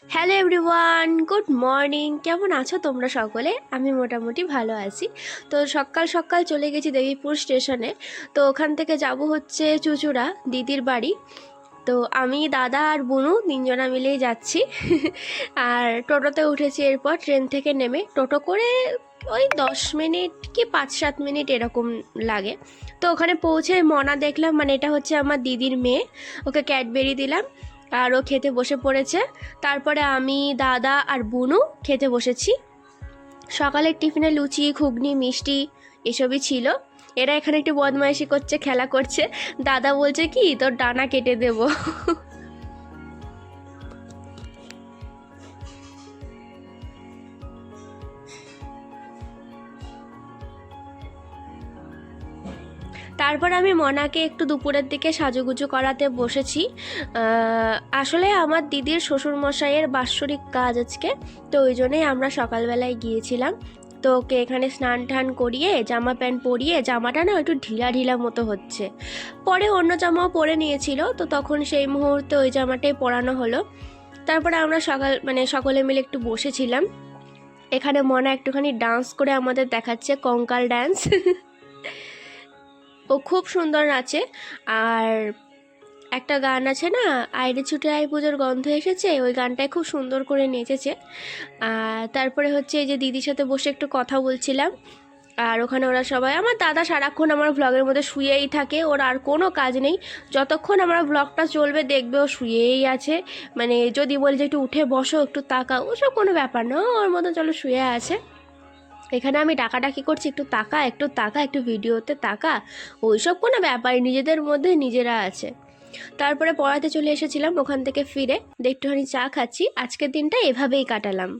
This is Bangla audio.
Hello everyone, good morning. কেমন আছো তোমরা সকলে? আমি মোটামুটি ভালো আছি। তো সকাল সকাল চলে গেছি দেবীপুর স্টেশনে। তো ওখান থেকে যাব হচ্ছে চুঁচুড়া দিদির বাড়ি। তো আমি, দাদা আর বুনু তিনজনা মিলেই যাচ্ছি। আর টোটোতে উঠেছি, এরপর ট্রেন থেকে নেমে টোটো করে ওই 10 মিনিট কি 5-7 মিনিট এরকম লাগে। তো ওখানে পৌঁছে মনা দেখলাম, মানে এটা হচ্ছে আমার দিদির মেয়ে, ওকে ক্যাডবেরি দিলাম আর ও খেতে বসে পড়েছে। তারপরে আমি, দাদা আর বুনু খেতে বসেছি। সকালের টিফিনে লুচি, ঘুগনি, মিষ্টি এসবই ছিল। এরা এখানে একটু বদমাইশি করছে, খেলা করছে। দাদা বলছে কি, তোর ডানা কেটে দেবো। তারপর আমি মনাকে একটু দুপুরের দিকে সাজুগুজু করাতে বসেছি। আসলে আমার দিদির শ্বশুরমশাইয়ের বাৎসরিক কাজ আজকে, তো ওই জন্যই আমরা সকালবেলায় গিয়েছিলাম। তো ওকে এখানে স্নান টান করিয়ে জামা প্যান্ট পরিয়ে, জামাটা না একটু ঢিলা ঢিলা মতো হচ্ছে, পরে অন্য জামাও পরে নিয়েছিল, তো তখন সেই মুহূর্তে ওই জামাটাই পরানো হলো। তারপরে আমরা সকলে মিলে একটু বসেছিলাম। এখানে মনা একটুখানি ডান্স করে আমাদের দেখাচ্ছে, কঙ্কাল ডান্স। ও খুব সুন্দর নাচে। আর একটা গান আছে না, আইরে ছুটে আই পুজোর গন্ধ এসেছে, ওই গানটায় খুব সুন্দর করে নেচেছে। আর তারপরে হচ্ছে এই যে দিদির সাথে বসে একটু কথা বলছিলাম। আর ওখানে ওরা সবাই, আমার দাদা সারাক্ষণ আমার ভ্লগের মধ্যে শুয়েই থাকে, ওর আর কোনো কাজ নেই। যতক্ষণ আমার ভ্লগটা চলবে দেখবে ও শুয়েই আছে। মানে যদি বলি যে একটু উঠে বসো, একটু তাকাও, ওসব কোনো ব্যাপার না, ওর মতন চলো শুয়ে আছে। এখানে আমি ডাকাডাকি করছি, একটু তাকা, একটু তাকা, একটু ভিডিওতে তাকা, ওইসব কোনো ব্যাপার, নিজেদের মধ্যে নিজেরা আছে। তারপরে পড়াতে চলে এসেছিলাম, ওখান থেকে ফিরে একটুখানি চা খাচ্ছি। আজকের দিনটা এভাবেই কাটালাম।